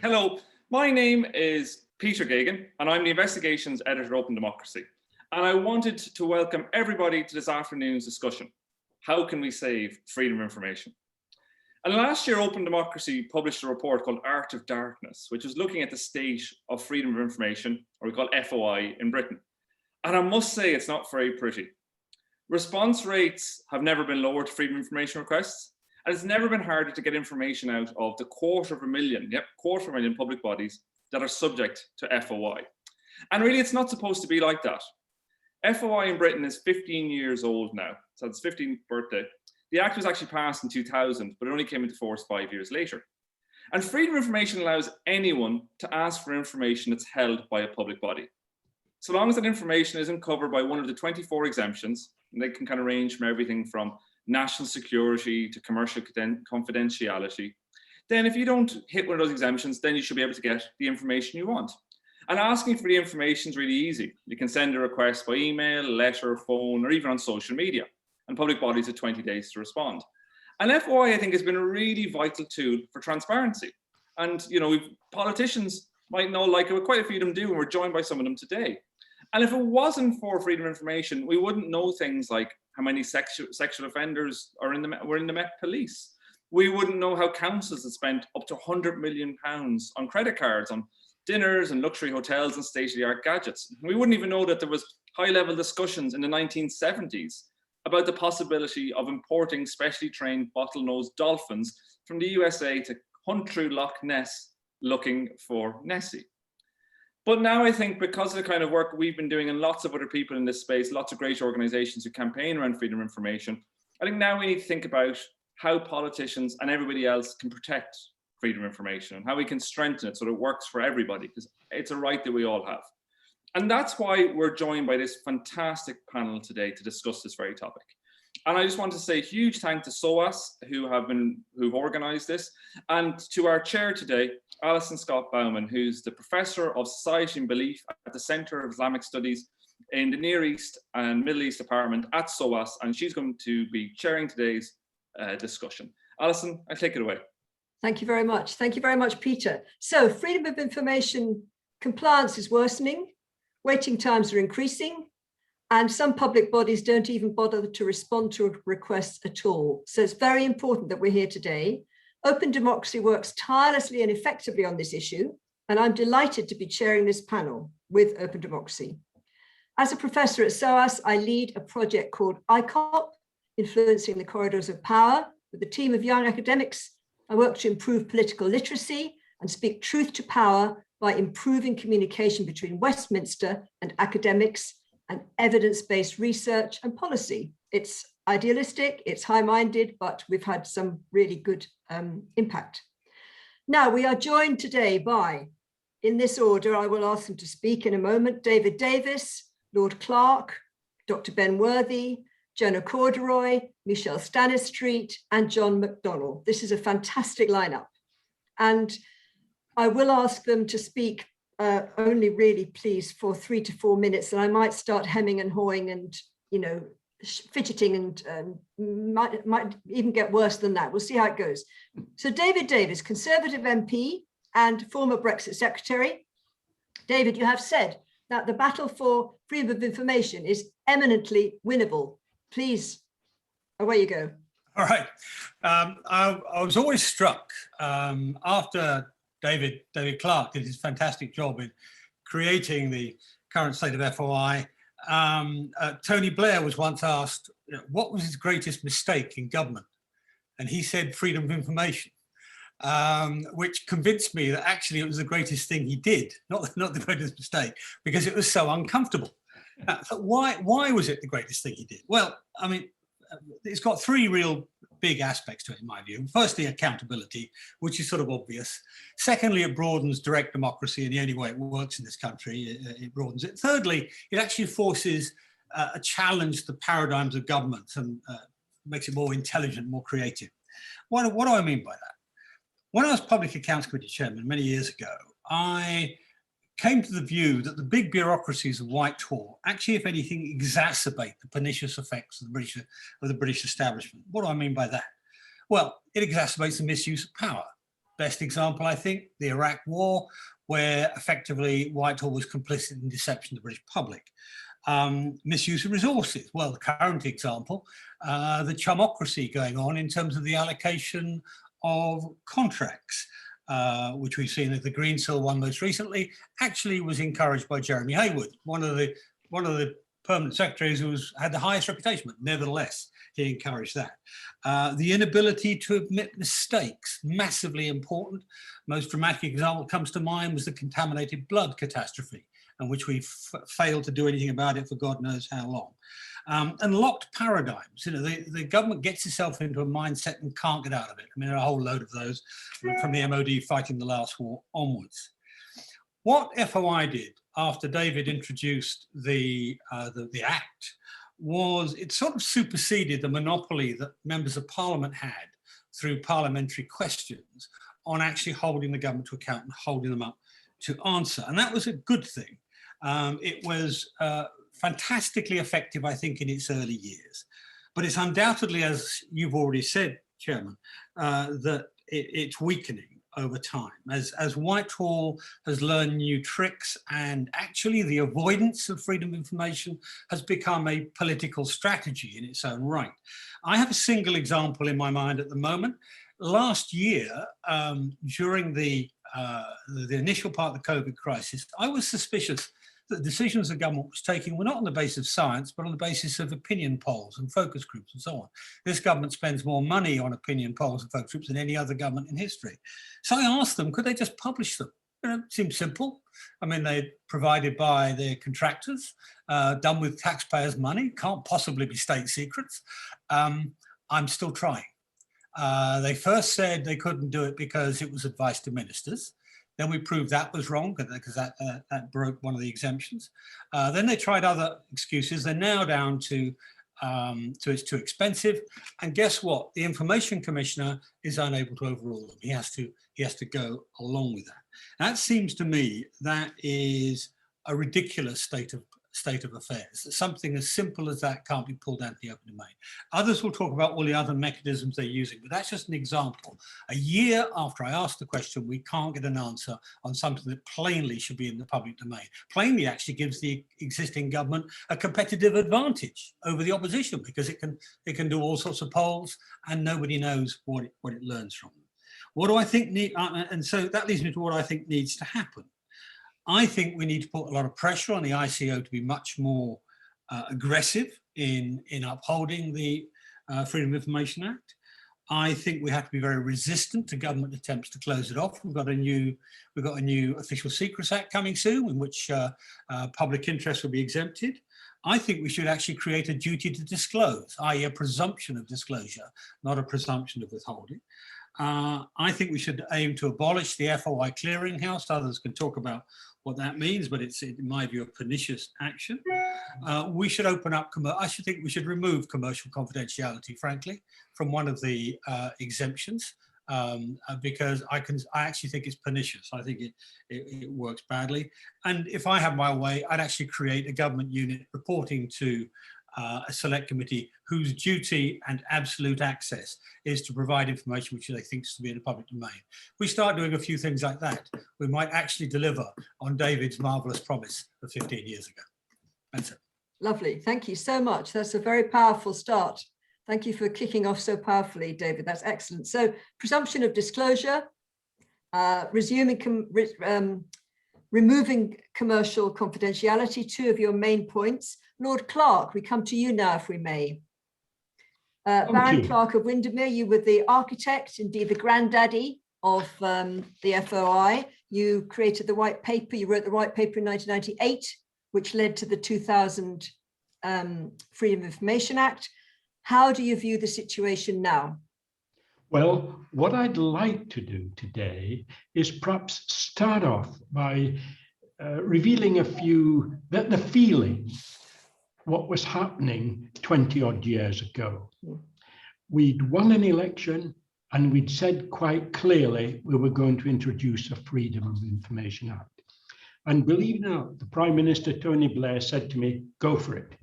Hello, my name is Peter Geoghegan and I'm the Investigations Editor at openDemocracy. And I wanted to welcome everybody to this afternoon's discussion. How can we save freedom of information? And last year, openDemocracy published a report called Art of Darkness, which was looking at the state of freedom of information, or we call FOI, in Britain. And I must say, it's not very pretty. Response rates have never been lower to freedom of information requests, and it's never been harder to get information out of the quarter of a million public bodies that are subject to FOI. And really, it's not supposed to be like that. FOI in Britain is 15 years old now, so it's 15th birthday. The Act was actually passed in 2000, but it only came into force 5 years later. And freedom of information allows anyone to ask for information that's held by a public body. So long as that information isn't covered by one of the 24 exemptions, and they can kind of range from everything from national security to commercial confidentiality, then if you don't hit one of those exemptions, then you should be able to get the information you want. And asking for the information is really easy. You can send a request by email, letter, phone, or even on social media. And public bodies have 20 days to respond. And FOI, I think, has been a really vital tool for transparency. And politicians might know, like quite a few of them do, and we're joined by some of them today. And if it wasn't for freedom of information, we wouldn't know things like how many sexual offenders were in the Met Police. We wouldn't know how councils had spent up to £100 million on credit cards, on dinners and luxury hotels and state-of-the-art gadgets. We wouldn't even know that there was high-level discussions in the 1970s about the possibility of importing specially trained bottlenose dolphins from the USA to hunt through Loch Ness looking for Nessie. But now I think, because of the kind of work we've been doing and lots of other people in this space, lots of great organizations who campaign around freedom of information, I think now we need to think about how politicians and everybody else can protect freedom of information and how we can strengthen it so that it works for everybody, because it's a right that we all have. And that's why we're joined by this fantastic panel today to discuss this very topic. And I just want to say a huge thank to SOAS, who've organized this, and to our chair today, Alison Baumann, who's the Professor of Society and Belief at the Center of Islamic Studies in the Near East and Middle East Department at SOAS, and she's going to be chairing today's discussion. Alison, I'll take it away. Thank you very much. Thank you very much, Peter. So freedom of information compliance is worsening, waiting times are increasing, and some public bodies don't even bother to respond to requests at all. So it's very important that we're here today. openDemocracy works tirelessly and effectively on this issue, and I'm delighted to be chairing this panel with openDemocracy. As a professor at SOAS, I lead a project called ICOP, Influencing the Corridors of Power. With a team of young academics, I work to improve political literacy and speak truth to power by improving communication between Westminster and academics and evidence-based research and policy. It's idealistic, it's high-minded, but we've had some really good impact. Now, we are joined today by, in this order, I will ask them to speak in a moment, David Davis, Lord Clark, Dr. Ben Worthy, Jenna Corderoy, Michelle Stanistreet, and John McDonnell. This is a fantastic lineup. And I will ask them to speak only really, please, for 3 to 4 minutes, and I might start hemming and hawing and, fidgeting and might even get worse than that. We'll see how it goes. So David Davis, Conservative MP and former Brexit Secretary. David, you have said that the battle for freedom of information is eminently winnable. Please, away you go. All right. I was always struck after David Clark did his fantastic job in creating the current state of FOI. Tony Blair was once asked, what was his greatest mistake in government? And he said freedom of information, which convinced me that actually it was the greatest thing he did, not the greatest mistake, because it was so uncomfortable. So why was it the greatest thing he did? Well, I mean, it's got 3 real big aspects to it, in my view. Firstly, accountability, which is sort of obvious. Secondly, it broadens direct democracy in the only way it works in this country. It broadens it. Thirdly, it actually forces a challenge to the paradigms of government and makes it more intelligent, more creative. What do I mean by that? When I was Public Accounts Committee chairman many years ago, I came to the view that the big bureaucracies of Whitehall actually, if anything, exacerbate the pernicious effects of the British establishment. What do I mean by that? Well, it exacerbates the misuse of power. best example, I think, the Iraq War, where effectively Whitehall was complicit in deception of the British public. Misuse of resources. Well, the current example, the chumocracy going on in terms of the allocation of contracts, which we've seen at the Greensill one most recently, actually was encouraged by Jeremy Haywood, one of the permanent secretaries who had the highest reputation, but nevertheless, he encouraged that. The inability to admit mistakes, massively important. Most dramatic example comes to mind was the contaminated blood catastrophe, in which we failed to do anything about it for God knows how long. And locked paradigms. You know, the government gets itself into a mindset and can't get out of it. I mean, there are a whole load of those from the MOD fighting the last war onwards. What FOI did after David introduced the Act was it sort of superseded the monopoly that members of Parliament had through parliamentary questions on actually holding the government to account and holding them up to answer. And that was a good thing. It was fantastically effective, I think, in its early years. But it's undoubtedly, as you've already said, Chairman, that it's weakening over time. As Whitehall has learned new tricks, and actually the avoidance of freedom of information has become a political strategy in its own right. I have a single example in my mind at the moment. Last year, during the initial part of the COVID crisis, I was suspicious that the decisions the government was taking were not on the basis of science, but on the basis of opinion polls and focus groups and so on. This government spends more money on opinion polls and focus groups than any other government in history. So I asked them, could they just publish them? You know, it seemed simple. I mean, they're provided by their contractors, done with taxpayers' money, can't possibly be state secrets. I'm still trying. They first said they couldn't do it because it was advice to ministers. Then we proved that was wrong because that broke one of the exemptions. Then they tried other excuses. They're now down to it's too expensive. And guess what? The Information Commissioner is unable to overrule them. He has to go along with that. That seems to me that is a ridiculous state of affairs. Something as simple as that can't be pulled out of the open domain. Others will talk about all the other mechanisms they're using, but that's just an example. A year after I asked the question, we can't get an answer on something that plainly should be in the public domain. Plainly actually gives the existing government a competitive advantage over the opposition because it can do all sorts of polls and nobody knows what it learns from them. What do I think and so that leads me to what I think needs to happen. I think we need to put a lot of pressure on the ICO to be much more aggressive in upholding the Freedom of Information Act. I think we have to be very resistant to government attempts to close it off. We've got a new Official Secrets Act coming soon, in which public interest will be exempted. I think we should actually create a duty to disclose, i.e. a presumption of disclosure, not a presumption of withholding. I think we should aim to abolish the FOI clearinghouse. Others can talk about what that means, but it's, in my view, a pernicious action. We should open up, I should think we should remove commercial confidentiality, frankly, from one of the exemptions, because I actually think it's pernicious. I think it works badly. And if I had my way, I'd actually create a government unit reporting to a select committee whose duty and absolute access is to provide information which they think is to be in the public domain. If we start doing a few things like that, we might actually deliver on David's marvellous promise of 15 years ago. That's it. Lovely. Thank you so much. That's a very powerful start. Thank you for kicking off so powerfully, David. That's excellent. So presumption of disclosure, removing commercial confidentiality, two of your main points. Lord Clark, we come to you now, if we may. Baron Clark of Windermere, you were the architect, indeed the granddaddy of the FOI. You created the white paper, you wrote the white paper in 1998, which led to the 2000 Freedom of Information Act. How do you view the situation now? Well, what I'd like to do today is perhaps start off by revealing a few, the feeling, what was happening 20 odd years ago. We'd won an election and we'd said quite clearly we were going to introduce a Freedom of Information Act. And believe it or not, the Prime Minister, Tony Blair, said to me, go for it.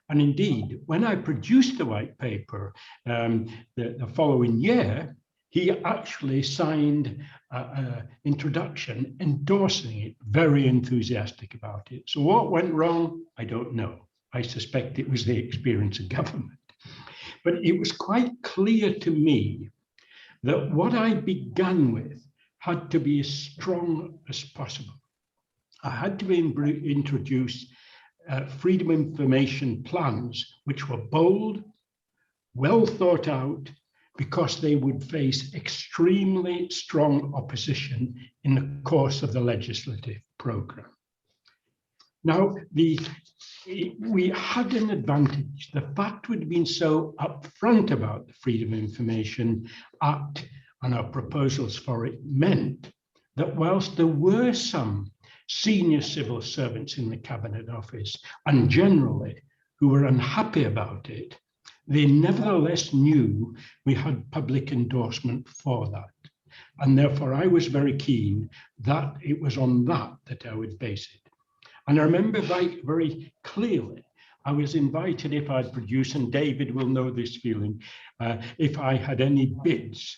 And indeed, when I produced the white paper the following year, he actually signed an introduction endorsing it, very enthusiastic about it. So what went wrong? I don't know. I suspect it was the experience of government. But it was quite clear to me that what I began with had to be as strong as possible. I had to introduce freedom of information plans, which were bold, well thought out, because they would face extremely strong opposition in the course of the legislative program. Now, we had an advantage. The fact we'd been so upfront about the Freedom of Information Act and our proposals for it meant that whilst there were some senior civil servants in the Cabinet Office and generally who were unhappy about it, they nevertheless knew we had public endorsement for that. And therefore, I was very keen that it was on that I would base it. And I remember very clearly, I was invited if I'd produce, and David will know this feeling, if I had any bids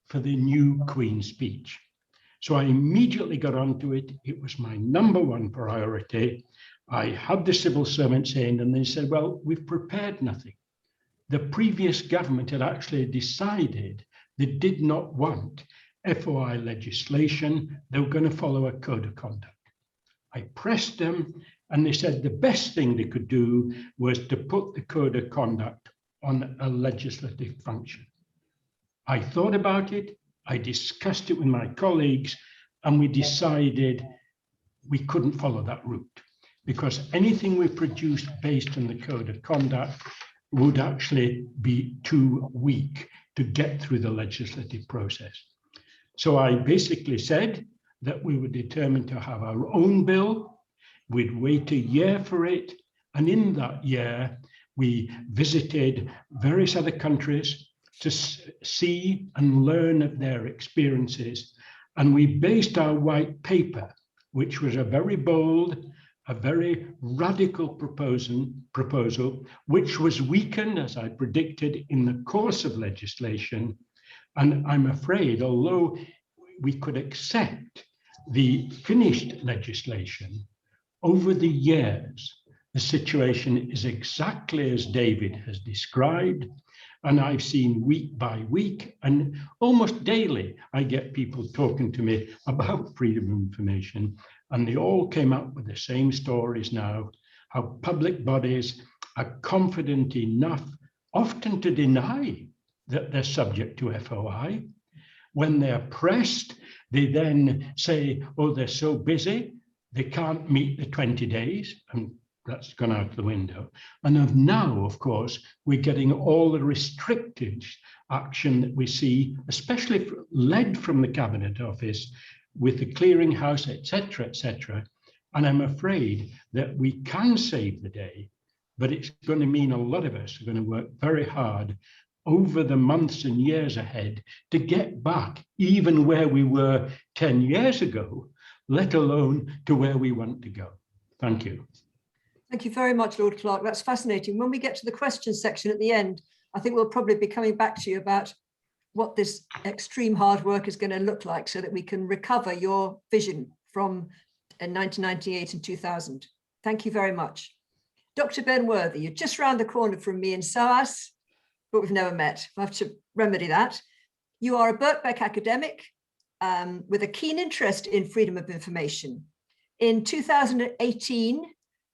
for the new Queen's speech. So I immediately got onto it. It was my #1 priority. I had the civil servants in and they said, well, we've prepared nothing. The previous government had actually decided they did not want FOI legislation. They were going to follow a code of conduct. I pressed them and they said the best thing they could do was to put the code of conduct on a legislative function. I thought about it, I discussed it with my colleagues, and we decided we couldn't follow that route because anything we produced based on the code of conduct would actually be too weak to get through the legislative process. So I basically said that we were determined to have our own bill. We'd wait a year for it. And in that year, we visited various other countries to see and learn of their experiences. And we based our white paper, which was a very bold, a very radical proposal, which was weakened, as I predicted, in the course of legislation. And I'm afraid, although we could accept the finished legislation, over the years, the situation is exactly as David has described. And I've seen week by week and almost daily, I get people talking to me about freedom of information, and they all came up with the same stories now, how public bodies are confident enough, often to deny that they're subject to FOI. When they're pressed, they then say, oh, they're so busy, they can't meet the 20 days, and that's gone out the window. And now, of course, we're getting all the restricted action that we see, especially led from the Cabinet Office with the clearinghouse, etc., etc. And I'm afraid that we can save the day, but it's going to mean a lot of us are going to work very hard over the months and years ahead to get back even where we were 10 years ago, let alone to where we want to go. Thank you. Thank you very much, Lord Clerk. That's fascinating. When we get to the questions section at the end, I think we'll probably be coming back to you about what this extreme hard work is going to look like so that we can recover your vision from 1998 and 2000. Thank you very much. Dr. Ben Worthy, you're just round the corner from me in SOAS, but we've never met. I have to remedy that. You are a Birkbeck academic with a keen interest in freedom of information. In 2018,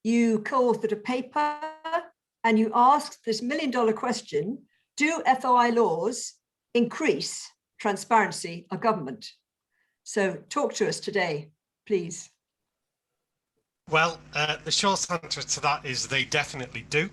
you co-authored a paper and you asked this million-dollar question, do FOI laws increase transparency of government? So talk to us today, please. Well, the short answer to that is they definitely do.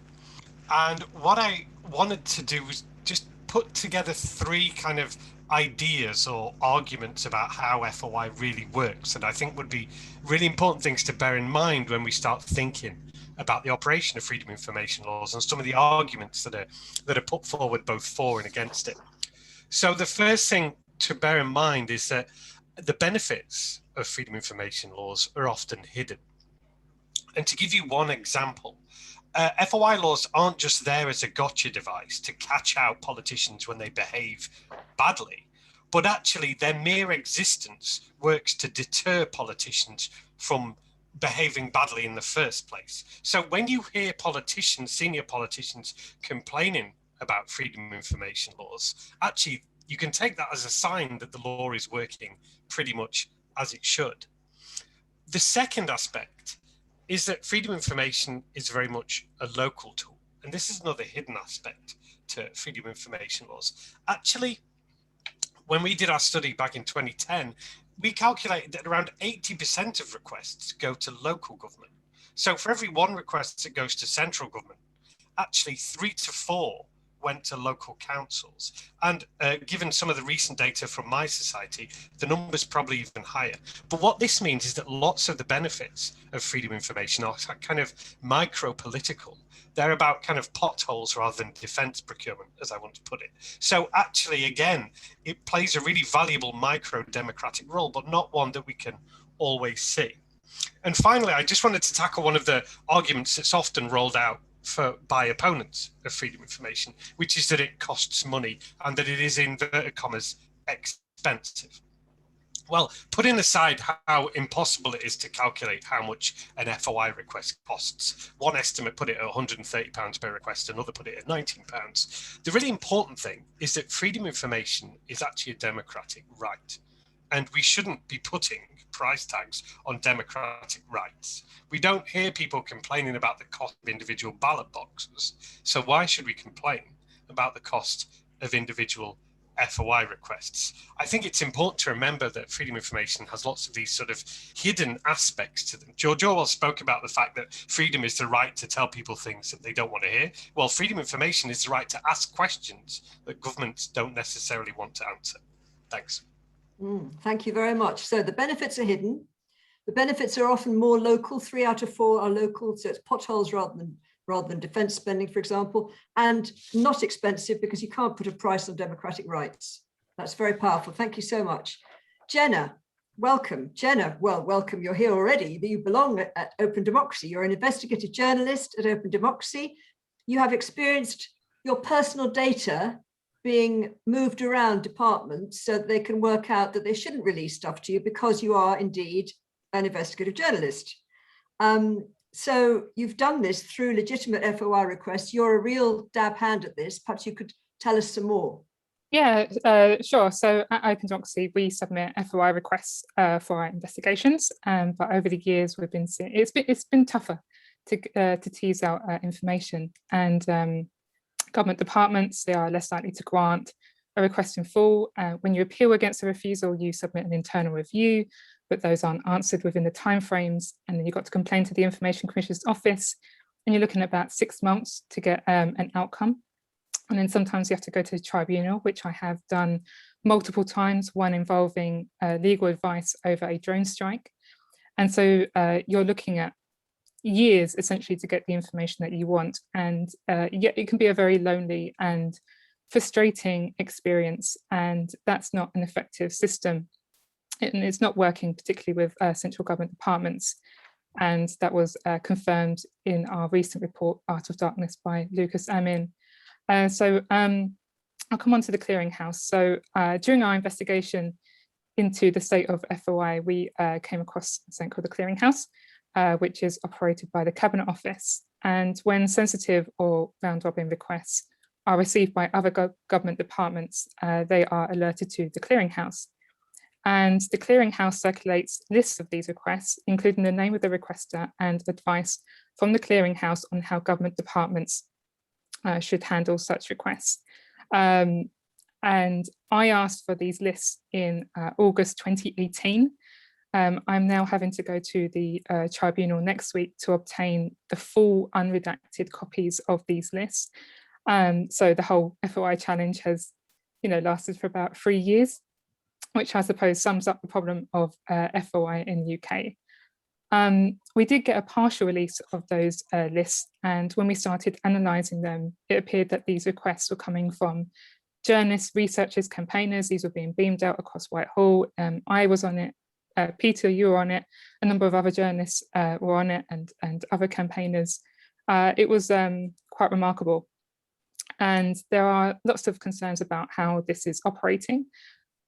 And what I wanted to do was just put together three kind of ideas or arguments about how FOI really works, and I think would be really important things to bear in mind when we start thinking about the operation of freedom of information laws and some of the arguments that are put forward both for and against it. So the first thing to bear in mind is that the benefits of freedom of information laws are often hidden. And to give you one example, FOI laws aren't just there as a gotcha device to catch out politicians when they behave badly. but actually their mere existence works to deter politicians from behaving badly in the first place. So when you hear politicians, senior politicians, complaining about freedom of information laws, actually you can take that as a sign that the law is working pretty much as it should. The second aspect is that freedom of information is very much a local tool. And this is another hidden aspect to freedom of information laws. Actually, when we did our study back in 2010, we calculated that around 80% of requests go to local government. So for every one request that goes to central government, actually 3 to 4 went to local councils. And given some of the recent data from my society, the number's probably even higher. But what this means is that lots of the benefits of freedom of information are kind of micro-political. They're about kind of potholes rather than defense procurement, as I want to put it. So actually, again, it plays a really valuable micro-democratic role, but not one that we can always see. And finally, I just wanted to tackle one of the arguments that's often rolled out by opponents of freedom of information, which is that it costs money and that it is, in inverted commas, expensive. Well, putting aside how impossible it is to calculate how much an FOI request costs, one estimate put it at £130 per request, another put it at £19. The really important thing is that freedom of information is actually a democratic right. And we shouldn't be putting price tags on democratic rights. We don't hear people complaining about the cost of individual ballot boxes. So why should we complain about the cost of individual FOI requests? I think it's important to remember that freedom of information has lots of these sort of hidden aspects to them. George Orwell spoke about the fact that freedom is the right to tell people things that they don't want to hear. Well, freedom of information is the right to ask questions that governments don't necessarily want to answer. Thanks. Thank you very much. So the benefits are hidden. The benefits are often more local. 3 out of 4 are local. So it's potholes rather than defense spending, for example, and not expensive because you can't put a price on democratic rights. That's very powerful. Thank you so much. Jenna, welcome. Jenna, well, welcome. You're here already. You belong at Open Democracy. You're an investigative journalist at Open Democracy. You have experienced your personal data being moved around departments so that they can work out that they shouldn't release stuff to you because you are indeed an investigative journalist. So you've done this through legitimate FOI requests. You're a real dab hand at this. Perhaps you could tell us some more. Yeah, sure. So at Open Democracy, we submit FOI requests for our investigations, but over the years we've been seeing it's been tougher to tease out information, and government departments, they are less likely to grant a request in full. When you appeal against a refusal, you submit an internal review, but those aren't answered within the timeframes, and then you've got to complain to the Information Commissioner's office, and you're looking at about 6 months to get an outcome. And then sometimes you have to go to the tribunal, which I have done multiple times, one involving legal advice over a drone strike. And so you're looking at years essentially to get the information that you want. And yet it can be a very lonely and frustrating experience. And that's not an effective system. And it's not working particularly with central government departments. And that was confirmed in our recent report, Art of Darkness by Lucas Amin. So I'll come on to the clearinghouse. So during our investigation into the state of FOI, we came across something called the clearinghouse, which is operated by the Cabinet Office. And when sensitive or round-robin requests are received by other government departments, they are alerted to the clearinghouse. And the clearinghouse circulates lists of these requests, including the name of the requester and advice from the clearinghouse on how government departments should handle such requests. And I asked for these lists in August 2018. I'm now having to go to the tribunal next week to obtain the full unredacted copies of these lists. So the whole FOI challenge has, lasted for about 3 years, which I suppose sums up the problem of FOI in the UK. We did get a partial release of those lists, and when we started analysing them, it appeared that these requests were coming from journalists, researchers, campaigners. These were being beamed out across Whitehall. I was on it, Peter, you were on it, a number of other journalists were on it, and other campaigners. It was quite remarkable. And there are lots of concerns about how this is operating.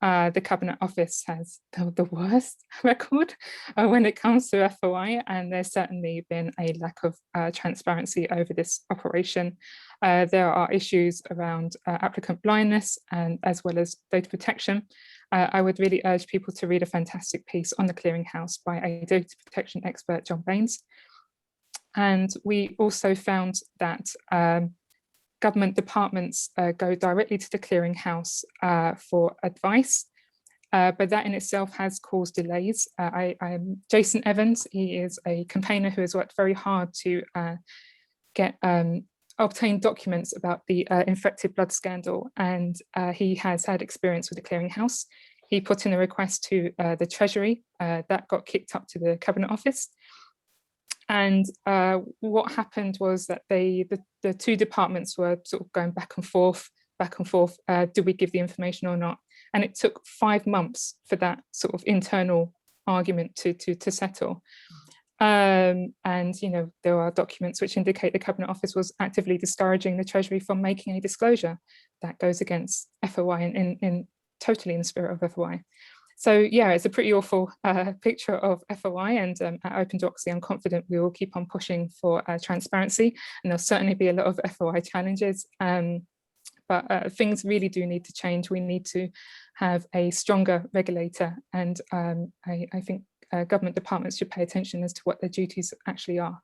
the Cabinet Office has the worst record when it comes to FOI, and there's certainly been a lack of transparency over this operation. There are issues around applicant blindness and as well as data protection. I would really urge people to read a fantastic piece on the clearinghouse by a data protection expert, John Baines. And we also found that government departments go directly to the clearinghouse for advice, but that in itself has caused delays. I'm Jason Evans. He is a campaigner who has worked very hard to obtain documents about the infected blood scandal, and he has had experience with the clearinghouse. He put in a request to the Treasury that got kicked up to the Cabinet Office. And what happened was that the two departments were sort of going back and forth. Do we give the information or not? And it took 5 months for that sort of internal argument to settle. And there are documents which indicate the Cabinet Office was actively discouraging the Treasury from making a disclosure that goes against FOI totally in the spirit of FOI. So yeah, it's a pretty awful picture of FOI, and at openDemocracy, I'm confident we will keep on pushing for transparency, and there'll certainly be a lot of FOI challenges, but things really do need to change. We need to have a stronger regulator, and I think government departments should pay attention as to what their duties actually are.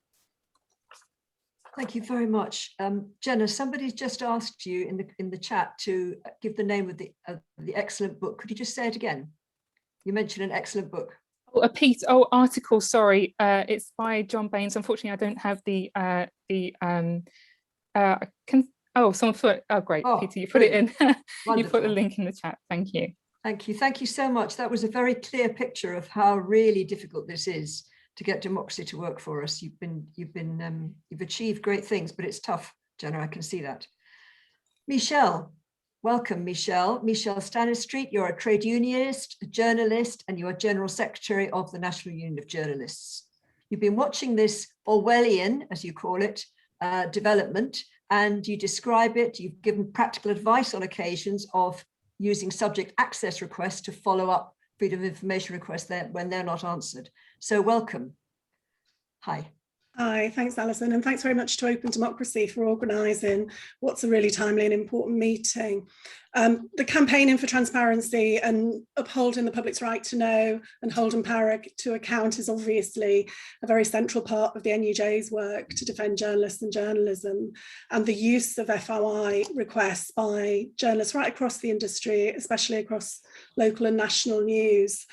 Thank you very much. Jenna, somebody's just asked you in the chat to give the name of the excellent book. Could you just say it again? You mentioned an excellent book. Oh, article, sorry. It's by John Baines. Unfortunately, I don't have someone put, oh great, Peter, you put it in. You put the link in the chat, thank you. Thank you, thank you so much. That was a very clear picture of how really difficult this is to get democracy to work for us. You've achieved great things, but it's tough, Jenna, I can see that. Michelle. Welcome, Michelle. Michelle Stanistreet, you're a trade unionist, a journalist, and you are General Secretary of the National Union of Journalists. You've been watching this Orwellian, as you call it, development, and you describe it, you've given practical advice on occasions of using subject access requests to follow up freedom of information requests when they're not answered. So welcome. Hi. Hi, thanks Alison, and thanks very much to openDemocracy for organising what's a really timely and important meeting. The campaigning for transparency and upholding the public's right to know and holding power to account is obviously a very central part of the NUJ's work to defend journalists and journalism, and the use of FOI requests by journalists right across the industry, especially across local and national news,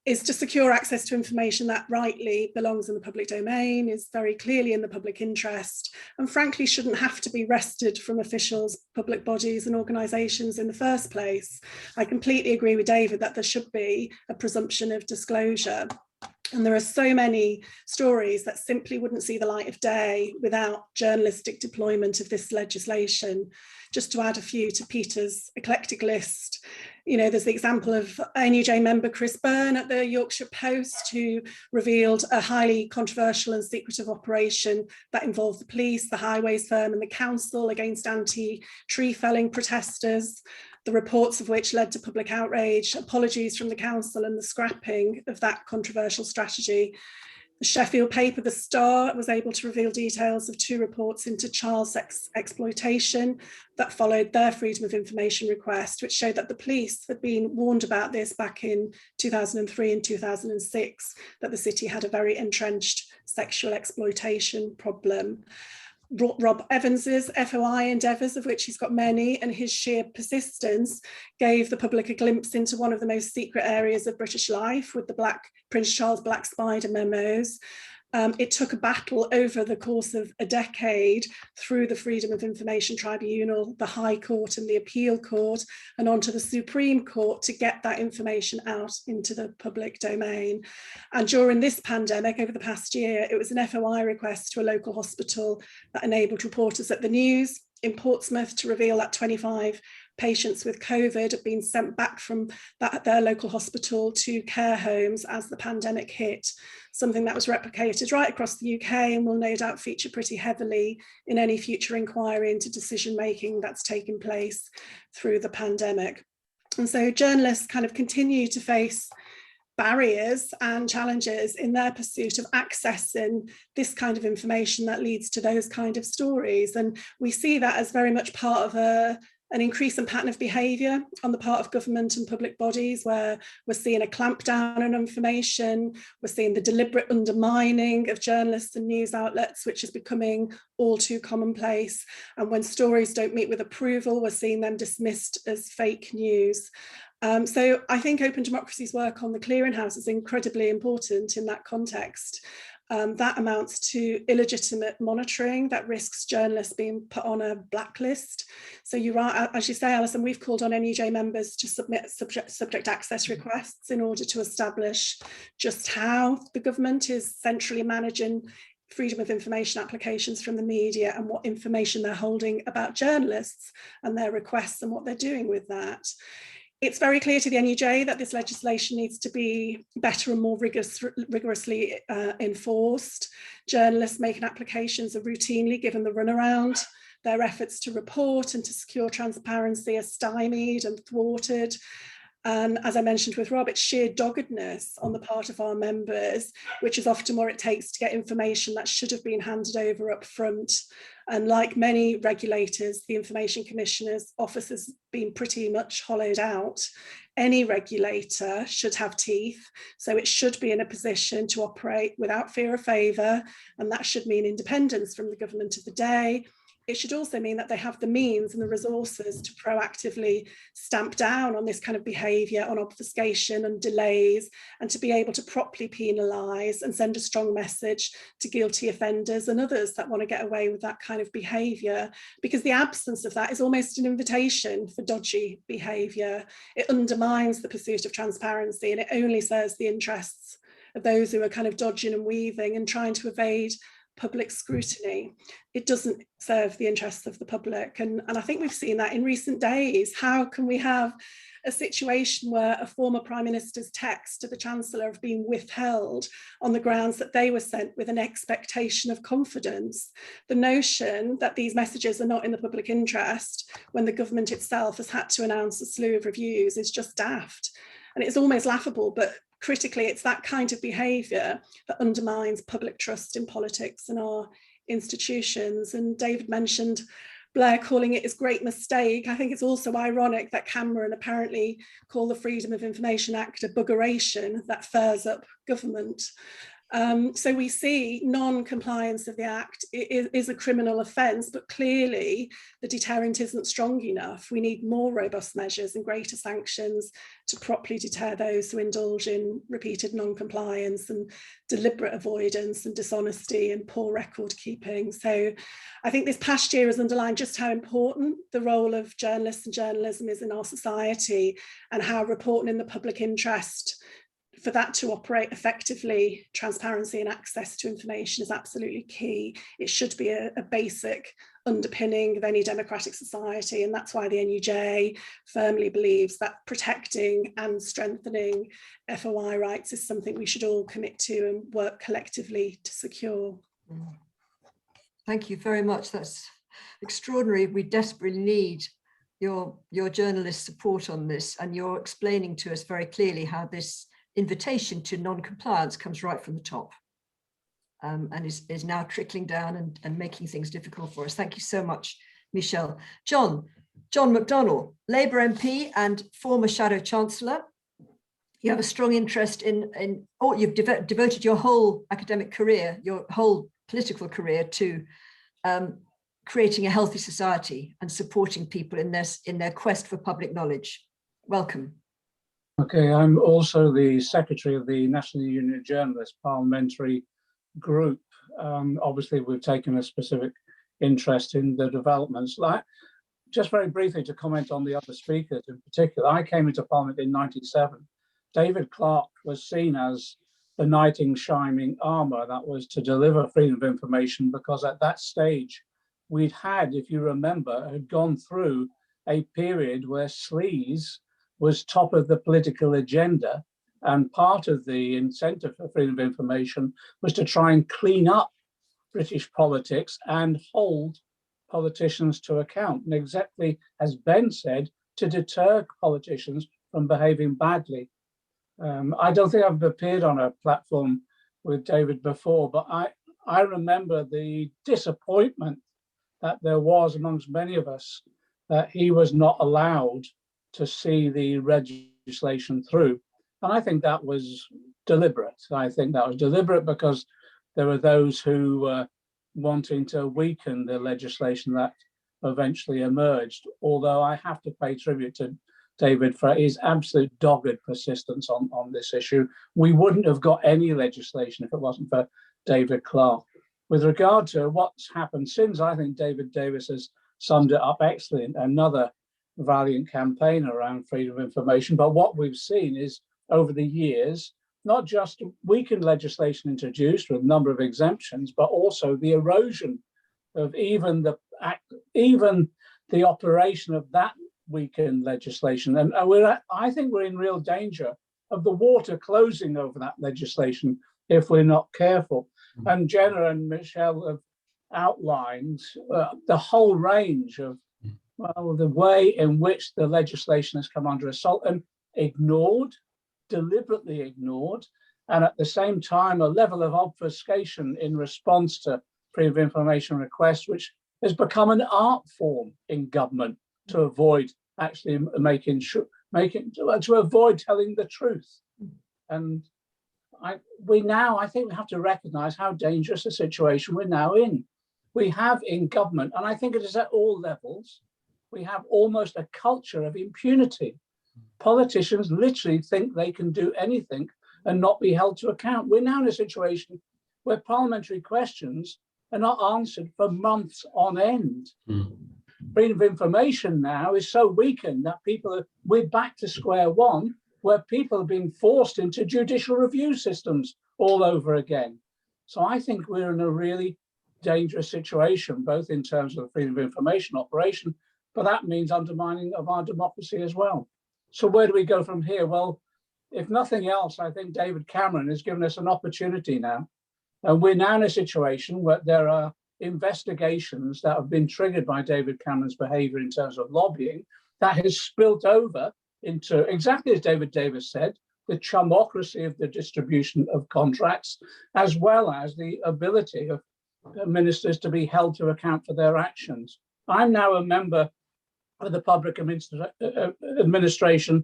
is to secure access to information that rightly belongs in the public domain, is very clearly in the public interest, and frankly shouldn't have to be wrested from officials, public bodies and organisations in the first place. I completely agree with David that there should be a presumption of disclosure. And there are so many stories that simply wouldn't see the light of day without journalistic deployment of this legislation. Just to add a few to Peter's eclectic list, there's the example of NUJ member Chris Byrne at the Yorkshire Post, who revealed a highly controversial and secretive operation that involved the police, the highways firm and the council against anti-tree felling protesters, the reports of which led to public outrage, apologies from the council and the scrapping of that controversial strategy. The Sheffield paper, The Star, was able to reveal details of 2 reports into child sex exploitation that followed their freedom of information request, which showed that the police had been warned about this back in 2003 and 2006, that the city had a very entrenched sexual exploitation problem. Rob Evans's FOI endeavours, of which he's got many, and his sheer persistence gave the public a glimpse into one of the most secret areas of British life with the Prince Charles Black Spider memos. It took a battle over the course of a decade through the Freedom of Information Tribunal, the High Court and the Appeal Court, and onto the Supreme Court to get that information out into the public domain. And during this pandemic, over the past year, it was an FOI request to a local hospital that enabled reporters at the News in Portsmouth to reveal that 25 patients with COVID have been sent back from their local hospital to care homes as the pandemic hit, something that was replicated right across the UK and will no doubt feature pretty heavily in any future inquiry into decision making that's taken place through the pandemic. And so journalists kind of continue to face barriers and challenges in their pursuit of accessing this kind of information that leads to those kind of stories. And we see that as very much part of an increase in pattern of behaviour on the part of government and public bodies, where we're seeing a clampdown on information, we're seeing the deliberate undermining of journalists and news outlets, which is becoming all too commonplace. And when stories don't meet with approval, we're seeing them dismissed as fake news. So I think Open Democracy's work on the clearinghouse is incredibly important in that context. That amounts to illegitimate monitoring that risks journalists being put on a blacklist. So you're right, as you say, Alison, we've called on NUJ members to submit subject access requests in order to establish just how the government is centrally managing freedom of information applications from the media and what information they're holding about journalists and their requests and what they're doing with that. It's very clear to the NUJ that this legislation needs to be better and more rigorously enforced. Journalists making applications are routinely given the runaround. Their efforts to report and to secure transparency are stymied and thwarted. And as I mentioned with Rob, it's sheer doggedness on the part of our members, which is often what it takes to get information that should have been handed over up front. And like many regulators, the Information Commissioner's office has been pretty much hollowed out. Any regulator should have teeth, so it should be in a position to operate without fear or favour, and that should mean independence from the government of the day. It should also mean that they have the means and the resources to proactively stamp down on this kind of behaviour, on obfuscation and delays, and to be able to properly penalise and send a strong message to guilty offenders and others that want to get away with that kind of behaviour, because the absence of that is almost an invitation for dodgy behaviour. It undermines the pursuit of transparency, and it only serves the interests of those who are kind of dodging and weaving and trying to evade public scrutiny. It doesn't serve the interests of the public. And I think we've seen that in recent days. How can we have a situation where a former Prime Minister's text to the Chancellor have been withheld on the grounds that they were sent with an expectation of confidence? The notion that these messages are not in the public interest when the government itself has had to announce a slew of reviews is just daft. And it's almost laughable, but critically, it's that kind of behaviour that undermines public trust in politics and our institutions. And David mentioned Blair calling it his great mistake. I think it's also ironic that Cameron apparently called the Freedom of Information Act a buggeration that furs up government. So we see non-compliance of the Act is a criminal offence, but clearly the deterrent isn't strong enough. We need more robust measures and greater sanctions to properly deter those who indulge in repeated non-compliance and deliberate avoidance and dishonesty and poor record keeping. So I think this past year has underlined just how important the role of journalists and journalism is in our society, and how reporting in the public interest, for that to operate effectively, transparency and access to information is absolutely key. It should be a basic underpinning of any democratic society, and that's why the NUJ firmly believes that protecting and strengthening FOI rights is something we should all commit to and work collectively to secure. Thank you very much. That's extraordinary. We desperately need your journalist support on this, and you're explaining to us very clearly how this invitation to non-compliance comes right from the top, and is now trickling down and making things difficult for us. Thank you so much, Michelle. John McDonnell, Labour MP and former Shadow Chancellor. You have a strong interest you've devoted your whole academic career, your whole political career to creating a healthy society and supporting people in their quest for public knowledge. Welcome. Okay, I'm also the secretary of the National Union of Journalists Parliamentary Group. Obviously, we've taken a specific interest in the developments. Just very briefly to comment on the other speakers in particular, I came into Parliament in '97. David Clarke was seen as the knight in shining armour that was to deliver freedom of information, because at that stage we'd had, if you remember, had gone through a period where sleaze was top of the political agenda, and part of the incentive for freedom of information was to try and clean up British politics and hold politicians to account. And exactly as Ben said, to deter politicians from behaving badly. I don't think I've appeared on a platform with David before, but I remember the disappointment that there was amongst many of us that he was not allowed to see the legislation through. And I think that was deliberate. I think that was deliberate because there were those who were wanting to weaken the legislation that eventually emerged. Although I have to pay tribute to David for his absolute dogged persistence on this issue. We wouldn't have got any legislation if it wasn't for David Clark. With regard to what's happened since, I think David Davis has summed it up excellently. Another valiant campaign around freedom of information. But what we've seen is over the years, not just weakened legislation introduced with a number of exemptions, but also the erosion of even the operation of that weakened legislation. And I think we're in real danger of the water closing over that legislation if we're not careful. And Jenna and Michelle have outlined the whole range of the way in which the legislation has come under assault and ignored, deliberately ignored, and at the same time a level of obfuscation in response to freedom of information requests, which has become an art form in government to avoid actually to avoid telling the truth. And I think we have to recognize how dangerous a situation we're now in. We have in government, and I think it is at all levels, we have almost a culture of impunity. Politicians literally think they can do anything and not be held to account. We're now in a situation where parliamentary questions are not answered for months on end. Freedom of information now is so weakened that we're back to square one, where people are being forced into judicial review systems all over again. So I think we're in a really dangerous situation, both in terms of the freedom of information operation, but that means undermining of our democracy as well. So where do we go from here? Well, if nothing else, I think David Cameron has given us an opportunity now. And we're now in a situation where there are investigations that have been triggered by David Cameron's behavior in terms of lobbying that has spilt over into, exactly as David Davis said, the chumocracy of the distribution of contracts, as well as the ability of ministers to be held to account for their actions. I'm now a member of the Public Administration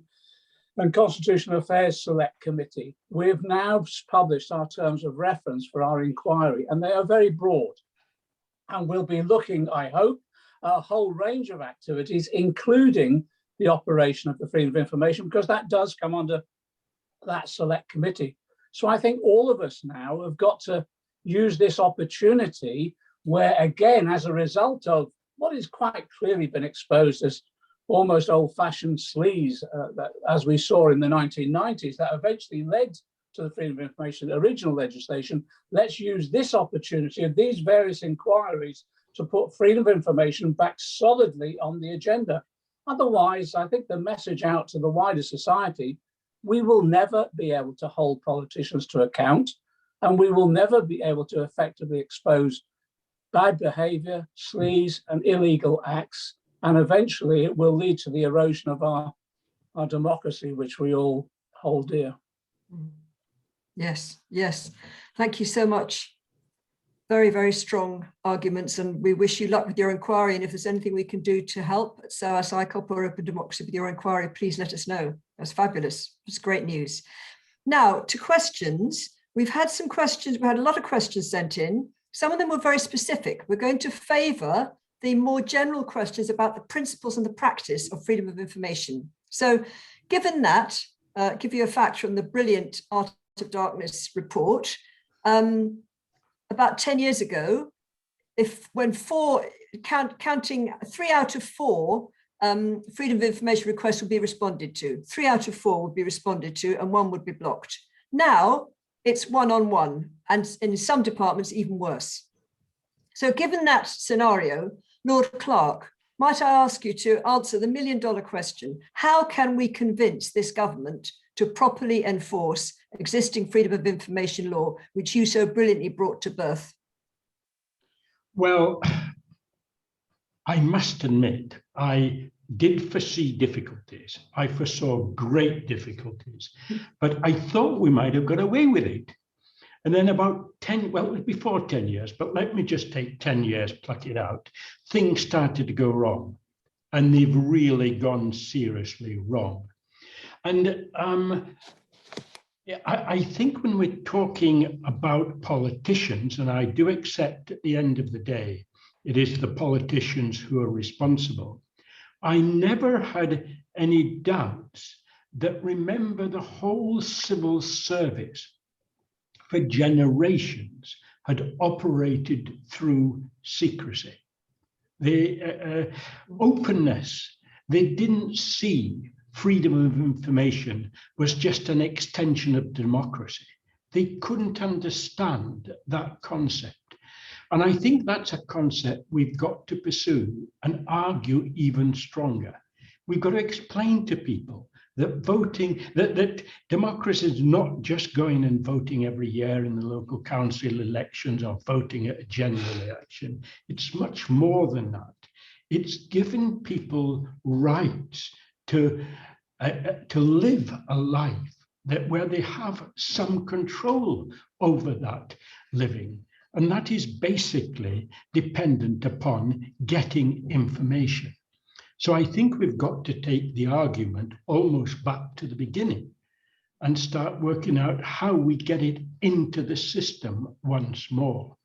and Constitutional Affairs Select Committee. We've now published our terms of reference for our inquiry, and they are very broad. And we'll be looking, I hope, at a whole range of activities, including the operation of the freedom of information, because that does come under that select committee. So I think all of us now have got to use this opportunity where, again, as a result of what has quite clearly been exposed as almost old-fashioned sleaze, that, as we saw in the 1990s, that eventually led to the freedom of information original legislation. Let's use this opportunity of these various inquiries to put freedom of information back solidly on the agenda. Otherwise, I think the message out to the wider society, we will never be able to hold politicians to account, and we will never be able to effectively expose bad behavior, sleaze, and illegal acts. And eventually it will lead to the erosion of our democracy, which we all hold dear. Yes, yes. Thank you so much. Very, very strong arguments, and we wish you luck with your inquiry. And if there's anything we can do to help at SOAS, ICOP, or Open Democracy with your inquiry, please let us know. That's fabulous. It's great news. Now to questions. We've had some questions. We had a lot of questions sent in. Some of them were very specific. We're going to favour the more general questions about the principles and the practice of freedom of information. So given that, give you a fact from the brilliant Art of Darkness report, about 10 years ago, counting 3 out of 4 freedom of information requests would be responded to. 3 out of 4 would be responded to and 1 would be blocked. Now it's 1-on-1, and in some departments even worse. So given that scenario, Lord Clark, might I ask you to answer the million-dollar question: how can we convince this government to properly enforce existing freedom of information law, which you so brilliantly brought to birth? Well, I must admit, I did foresee difficulties. I foresaw great difficulties, but I thought we might have got away with it. And then about 10, well, it was before 10 years, but let me just take 10 years, pluck it out. Things started to go wrong, and they've really gone seriously wrong. And I think when we're talking about politicians, and I do accept at the end of the day, it is the politicians who are responsible. I never had any doubts that, remember, the whole civil service for generations had operated through secrecy. The openness, they didn't see freedom of information was just an extension of democracy. They couldn't understand that concept. And I think that's a concept we've got to pursue and argue even stronger. We've got to explain to people that voting, that democracy is not just going and voting every year in the local council elections or voting at a general election. It's much more than that. It's given people rights to live a life where they have some control over that living. And that is basically dependent upon getting information. So I think we've got to take the argument almost back to the beginning and start working out how we get it into the system once more.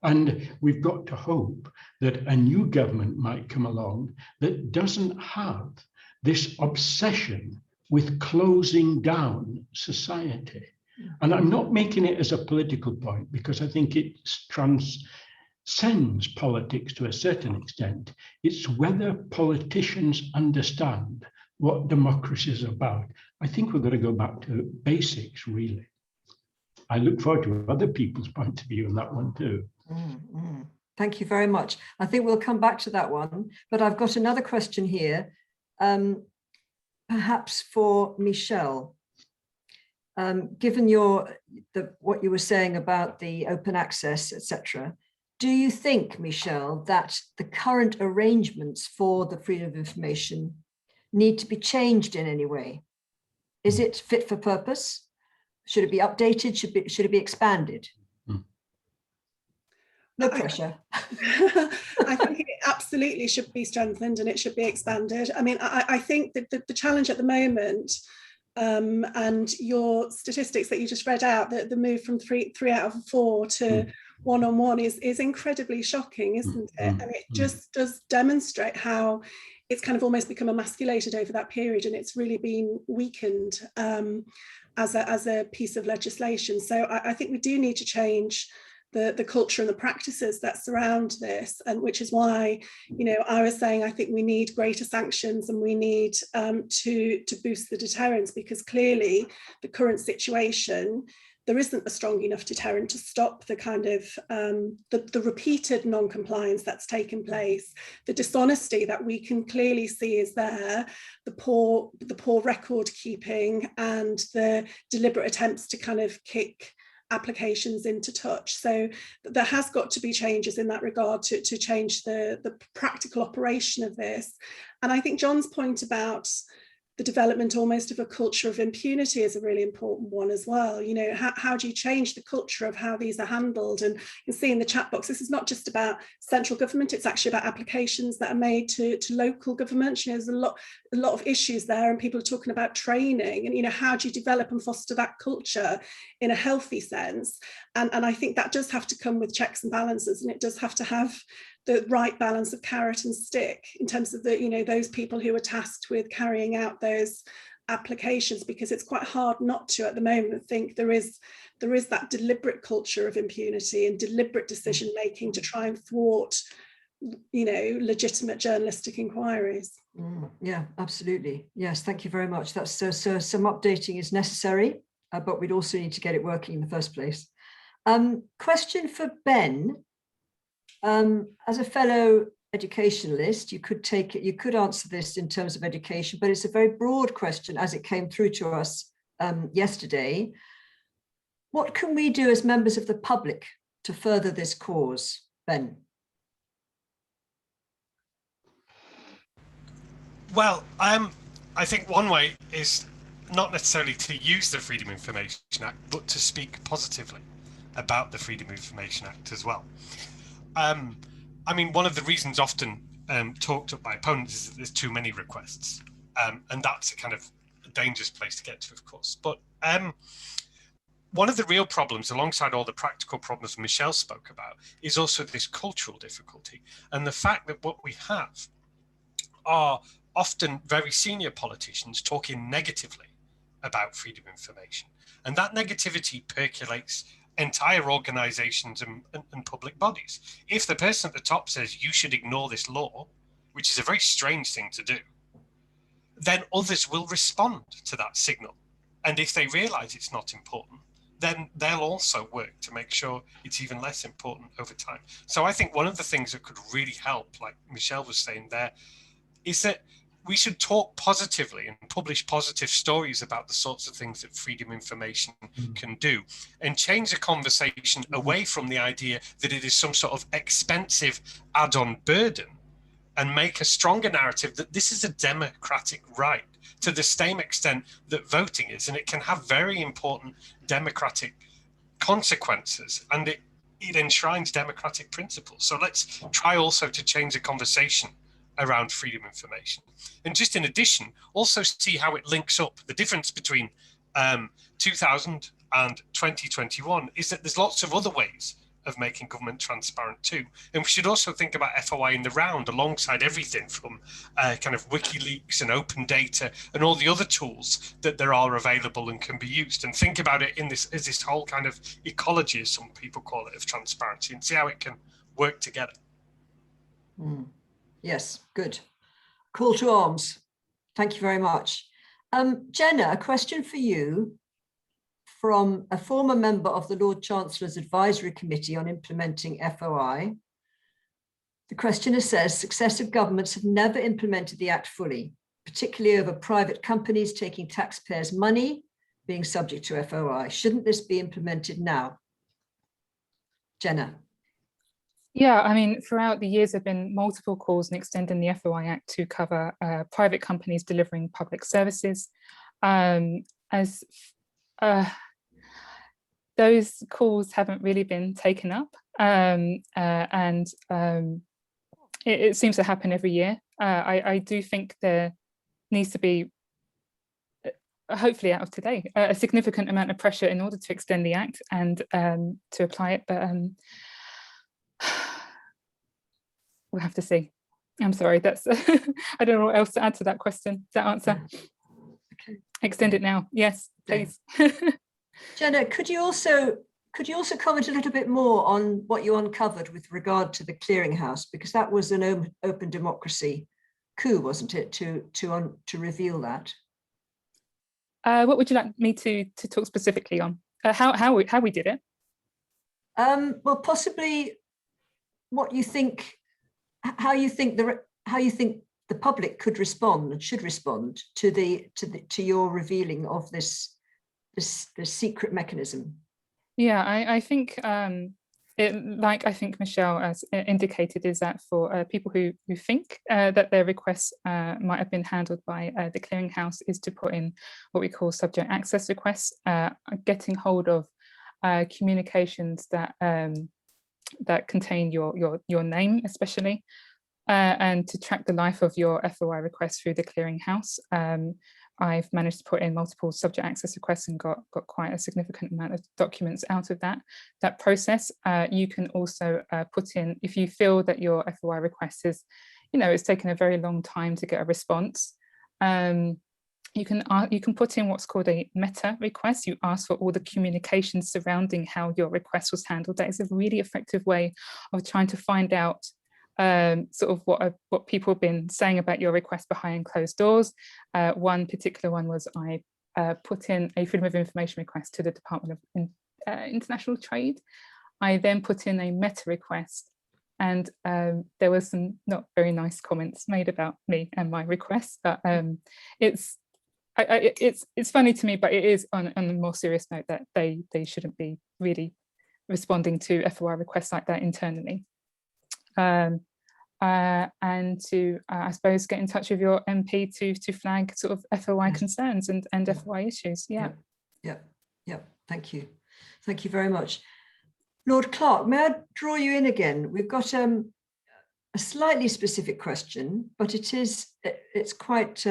And we've got to hope that a new government might come along that doesn't have this obsession with closing down society. And I'm not making it as a political point, because I think it transcends politics to a certain extent. It's whether politicians understand what democracy is about. I think we're going to go back to basics, really. I look forward to other people's point of view on that one too. Thank you very much. I think we'll come back to that one, but I've got another question here, perhaps for Michelle. Given what you were saying about the open access, etc., do you think, Michelle, that the current arrangements for the freedom of information need to be changed in any way? Is it fit for purpose? Should it be updated? Should it be expanded? No pressure. I think it absolutely should be strengthened and it should be expanded. I mean, I think that the challenge at the moment, and your statistics that you just read out, that the move from three out of 4 to one-on-one is incredibly shocking, isn't it? And it just does demonstrate how it's kind of almost become emasculated over that period, and it's really been weakened as a piece of legislation. So I think we do need to change the culture and the practices that surround this, and which is why, I was saying I think we need greater sanctions, and we need to boost the deterrence, because clearly the current situation, there isn't a strong enough deterrent to stop the kind of the repeated non-compliance that's taken place, the dishonesty that we can clearly see is there, the poor record keeping, and the deliberate attempts to kind of kick applications into touch. So there has got to be changes in that regard to change the practical operation of this. And I think John's point about the development almost of a culture of impunity is a really important one as well. How do you change the culture of how these are handled? And you can see in the chat box, this is not just about central government, it's actually about applications that are made to local governments. There's a lot of issues there, and people are talking about training, and how do you develop and foster that culture in a healthy sense? And I think that does have to come with checks and balances, and it does have to have the right balance of carrot and stick in terms of those people who are tasked with carrying out those applications, because it's quite hard not to at the moment think there is that deliberate culture of impunity and deliberate decision making to try and thwart legitimate journalistic inquiries. Yeah, absolutely. Yes, thank you very much. That's so some updating is necessary, but we'd also need to get it working in the first place. Question for Ben. As a fellow educationalist, you could answer this in terms of education, but it's a very broad question as it came through to us yesterday. What can we do as members of the public to further this cause, Ben? Well, I think one way is not necessarily to use the Freedom of Information Act, but to speak positively about the Freedom of Information Act as well. I mean, one of the reasons often talked up by opponents is that there's too many requests, and that's a kind of dangerous place to get to, of course. But one of the real problems, alongside all the practical problems Michelle spoke about, is also this cultural difficulty, and the fact that what we have are often very senior politicians talking negatively about freedom of information. And that negativity percolates entire organizations and public bodies. If the person at the top says you should ignore this law, which is a very strange thing to do, then others will respond to that signal. And if they realize it's not important, then they'll also work to make sure it's even less important over time. So I think one of the things that could really help, like Michelle was saying there, is that we should talk positively and publish positive stories about the sorts of things that freedom of information can do, and change the conversation away from the idea that it is some sort of expensive add-on burden, and make a stronger narrative that this is a democratic right to the same extent that voting is, and it can have very important democratic consequences, and it enshrines democratic principles. So let's try also to change the conversation around freedom of information. And just in addition, also see how it links up. The difference between 2000 and 2021 is that there's lots of other ways of making government transparent too. And we should also think about FOI in the round alongside everything from kind of WikiLeaks and open data and all the other tools that there are available and can be used, and think about it in this as this whole kind of ecology, as some people call it, of transparency, and see how it can work together. Yes, good. Call to arms. Thank you very much. Jenna, a question for you from a former member of the Lord Chancellor's Advisory Committee on Implementing FOI. The questioner says, successive governments have never implemented the Act fully, particularly over private companies taking taxpayers' money being subject to FOI. Shouldn't this be implemented now? Jenna. Yeah, I mean, throughout the years, there have been multiple calls in extending the FOI Act to cover private companies delivering public services. Those calls haven't really been taken up, it seems to happen every year. I do think there needs to be, hopefully out of today, a significant amount of pressure in order to extend the Act and to apply it, but we'll have to see. I'm sorry, that's I don't know what else to add to that question, that answer. Okay. Extend it now, yes, please. Jenna, could you also comment a little bit more on what you uncovered with regard to the clearinghouse, because that was an open democracy coup, wasn't it, to reveal that? What would you like me to talk specifically on? How we did it? Well, possibly what you think, how you think the public could respond and should respond to your revealing of this secret mechanism. Yeah, I think like I think Michelle has indicated, is that for people who think that their requests might have been handled by the clearinghouse, is to put in what we call subject access requests, getting hold of communications that that contain your name especially, and to track the life of your FOI request through the clearinghouse. I've managed to put in multiple subject access requests and got quite a significant amount of documents out of that process. You can also put in, if you feel that your FOI request is, it's taken a very long time to get a response, you can put in what's called a meta request. You ask for all the communication surrounding how your request was handled. That is a really effective way of trying to find out sort of what people have been saying about your request behind closed doors. One particular one was I put in a freedom of information request to the Department of International Trade. I then put in a meta request, and there were some not very nice comments made about me and my request, but it's funny to me, but it is on a more serious note that they shouldn't be really responding to FOI requests like that internally. and to, I suppose, get in touch with your MP to flag sort of FOI concerns and FOI issues. Yeah. Thank you. Thank you very much. Lord Clark, may I draw you in again? We've got a slightly specific question, but it's quite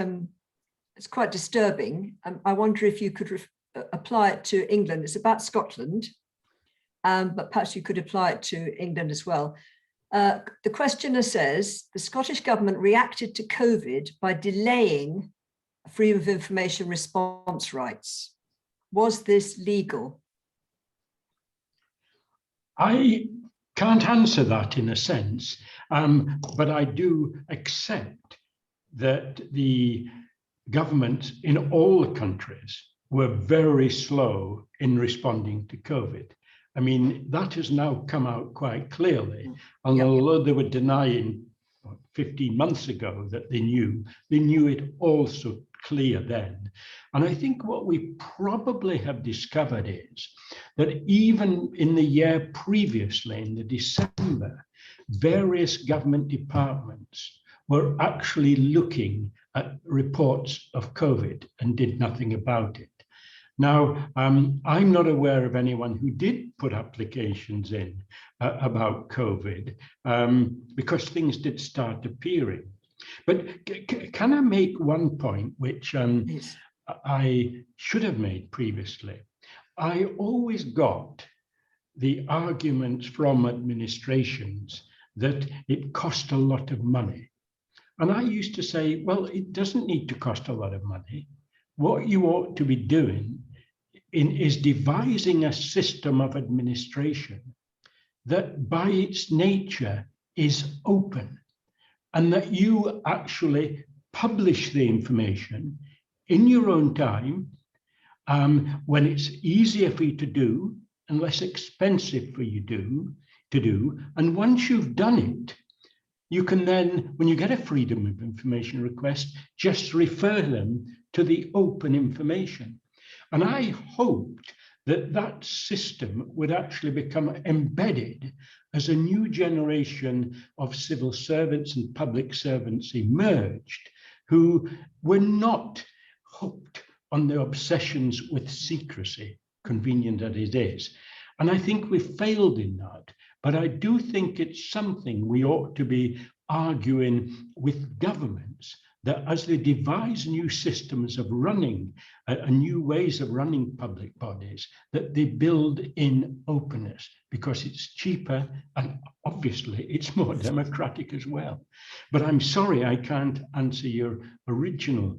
disturbing. I wonder if you could apply it to England. It's about Scotland, but perhaps you could apply it to England as well. The questioner says, the Scottish government reacted to COVID by delaying freedom of information response rights. Was this legal? I can't answer that in a sense, but I do accept that the governments in all the countries were very slow in responding to COVID. I mean, that has now come out quite clearly. And although they were denying 15 months ago that they knew it also clear then. And I think what we probably have discovered is that even in the year previously, in the December, various government departments were actually looking at reports of COVID and did nothing about it. Now, I'm not aware of anyone who did put applications in about COVID because things did start appearing. But can I make one point which I should have made previously? I always got the arguments from administrations that it cost a lot of money. And I used to say, well, it doesn't need to cost a lot of money. What you ought to be doing is devising a system of administration that by its nature is open, and that you actually publish the information in your own time when it's easier for you to do and less expensive for you to do. And once you've done it, you can then, when you get a freedom of information request, just refer them to the open information. And I hoped that that system would actually become embedded as a new generation of civil servants and public servants emerged who were not hooked on the obsessions with secrecy, convenient that it is. And I think we failed in that. But I do think it's something we ought to be arguing with governments, that as they devise new systems of running, new ways of running public bodies, that they build in openness, because it's cheaper and obviously it's more democratic as well. But I'm sorry I can't answer your original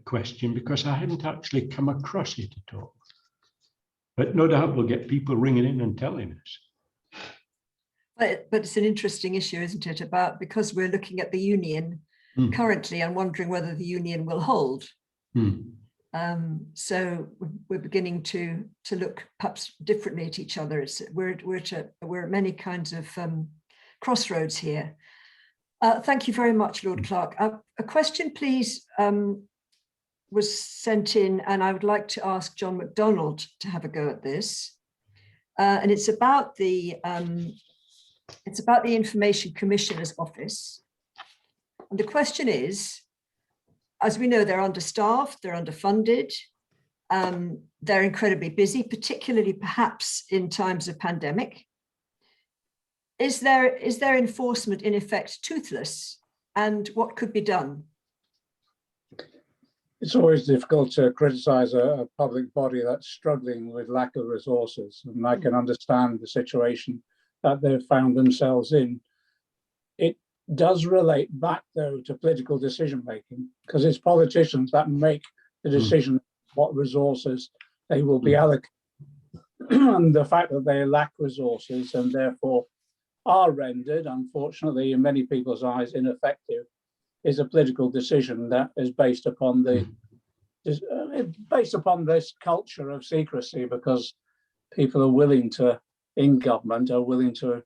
question because I hadn't actually come across it at all. But no doubt we'll get people ringing in and telling us. But it's an interesting issue, isn't it, about because we're looking at the union currently and wondering whether the union will hold. So we're beginning to look perhaps differently at each other. We're at many kinds of crossroads here. Thank you very much, Lord Clark. A question, please, was sent in, and I would like to ask John McDonnell to have a go at this. And it's about the Information Commissioner's Office. And the question is, as we know, they're understaffed, they're underfunded, they're incredibly busy, particularly perhaps in times of pandemic. Is their enforcement in effect toothless, and what could be done? It's always difficult to criticise a public body that's struggling with lack of resources, and I can understand the situation that they've found themselves in. It does relate back, though, to political decision making, because it's politicians that make the decision what resources they will be allocated. And the fact that they lack resources and therefore are rendered, unfortunately, in many people's eyes, ineffective, is a political decision that is based upon this culture of secrecy, because people are willing to, in government, are willing to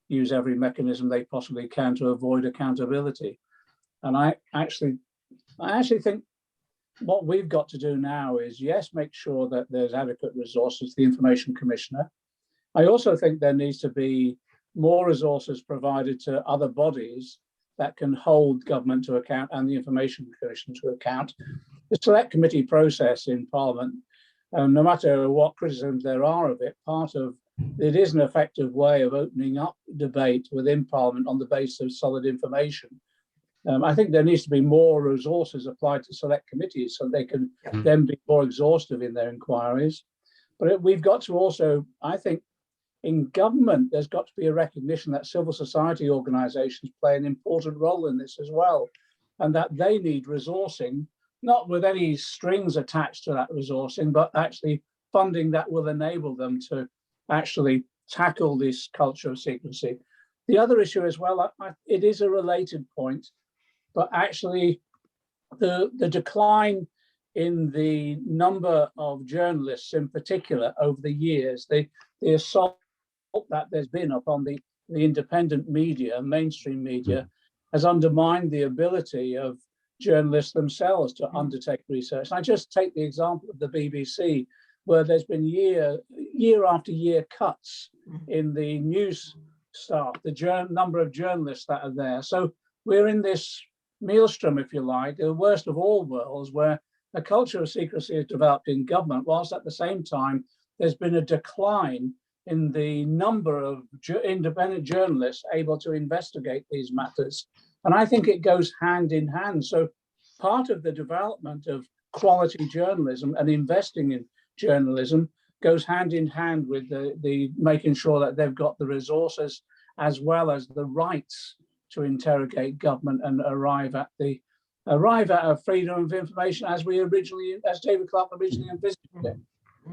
use every mechanism they possibly can to avoid accountability. And I actually think what we've got to do now is, yes, make sure that there's adequate resources, the Information Commissioner. I also think there needs to be more resources provided to other bodies that can hold government to account and the Information Commission to account. The select committee process in Parliament, no matter what criticisms there are of it, it is an effective way of opening up debate within Parliament on the basis of solid information. I think there needs to be more resources applied to select committees so they can then be more exhaustive in their inquiries. But we've got to also, I think, in government, there's got to be a recognition that civil society organisations play an important role in this as well, and that they need resourcing, not with any strings attached to that resourcing, but actually funding that will enable them to actually tackle this culture of secrecy. The other issue as well, it is a related point, but actually the decline in the number of journalists in particular over the years, the assault that there's been upon the independent media, mainstream media, has undermined the ability of journalists themselves to undertake research. And I just take the example of the BBC, where there's been year after year cuts in the news staff, the number of journalists that are there. So we're in this maelstrom, if you like, the worst of all worlds, where a culture of secrecy is developed in government, whilst at the same time there's been a decline in the number of independent journalists able to investigate these matters. And I think it goes hand in hand. So part of the development of quality journalism and investing in journalism goes hand in hand with the making sure that they've got the resources as well as the rights to interrogate government and arrive at a freedom of information as David Clark originally envisaged it.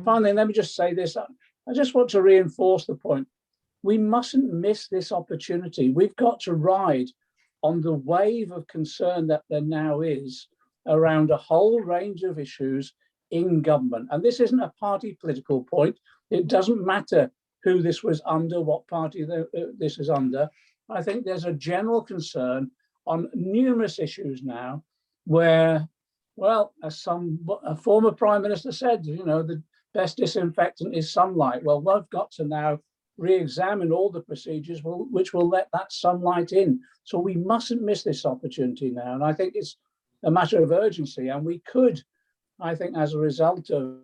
Finally, let me just say this. I just want to reinforce the point. We mustn't miss this opportunity. We've got to ride on the wave of concern that there now is around a whole range of issues in government. And this isn't a party political point. It doesn't matter who this was under, what party this is under. I think there's a general concern on numerous issues now where, well, as a former Prime Minister said, the best disinfectant is sunlight. Well, we've got to now re-examine all the procedures which will let that sunlight in. So we mustn't miss this opportunity now. And I think it's a matter of urgency. And we could, I think, as a result of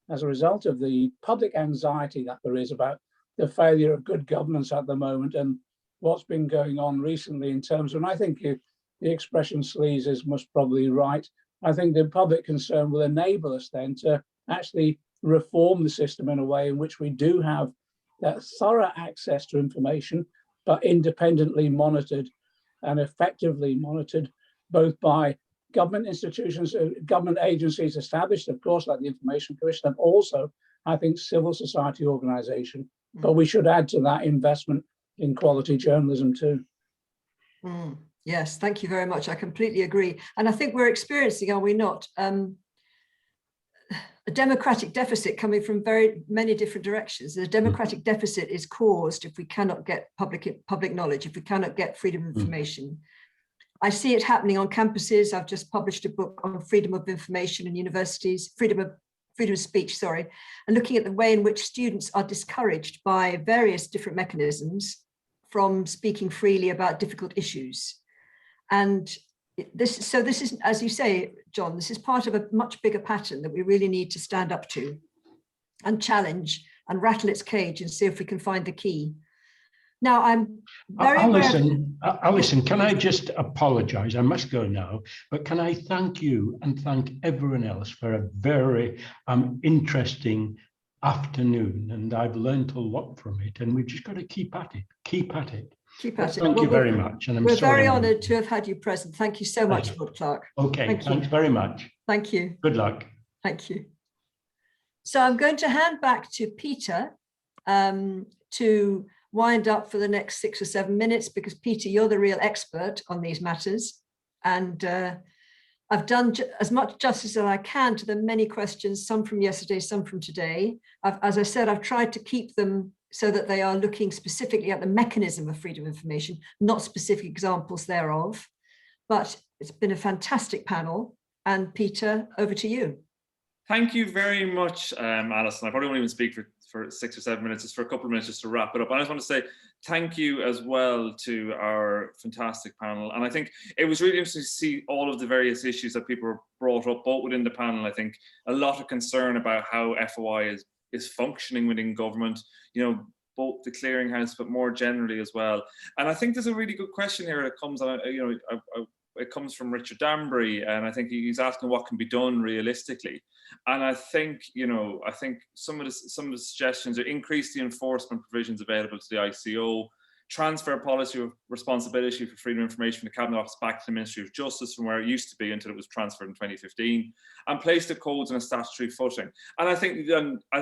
the public anxiety that there is about the failure of good governance at the moment and what's been going on recently in terms of, and I think the expression sleaze is most probably right. I think the public concern will enable us then to actually reform the system in a way in which we do have that thorough access to information, but independently monitored and effectively monitored, both by government institutions, government agencies established, of course, like the Information Commission, and also, I think, civil society organisation. But we should add to that investment in quality journalism too. Yes, thank you very much. I completely agree. And I think we're experiencing, are we not, a democratic deficit coming from very many different directions. The democratic deficit is caused if we cannot get public knowledge, if we cannot get freedom of information. I see it happening on campuses. I've just published a book on freedom of information in universities, freedom of speech, sorry, and looking at the way in which students are discouraged by various different mechanisms from speaking freely about difficult issues. And this is, as you say, John, this is part of a much bigger pattern that we really need to stand up to and challenge and rattle its cage and see if we can find the key. Now, I'm very Alison, can I just apologise? I must go now, but can I thank you and thank everyone else for a very interesting afternoon, and I've learned a lot from it, and we've just got to keep at it. Keep at it. Thank you very much. And we're very honoured to have had you present. Thank you so much, Lord Clark. Okay, thanks very much. Thank you. Good luck. Thank you. So I'm going to hand back to Peter to wind up for the next 6 or 7 minutes, because Peter, you're the real expert on these matters. And I've done as much justice as I can to the many questions, some from yesterday, some from today. As I said, I've tried to keep them so that they are looking specifically at the mechanism of freedom of information, not specific examples thereof. But it's been a fantastic panel. And Peter, over to you. Thank you very much, Alison. I probably won't even speak for 6 or 7 minutes, just for a couple of minutes, just to wrap it up. And I just want to say thank you as well to our fantastic panel. And I think it was really interesting to see all of the various issues that people were brought up, both within the panel. I think a lot of concern about how FOI is functioning within government, you know, both the clearinghouse, but more generally as well. And I think there's a really good question here that comes on, you know, it comes from Richard Danbury, and I think he's asking what can be done realistically. And I think, you know, I think some of the suggestions are increase the enforcement provisions available to the ICO, transfer policy of responsibility for freedom of information from the Cabinet Office back to the Ministry of Justice from where it used to be until it was transferred in 2015, and place the codes on a statutory footing. And I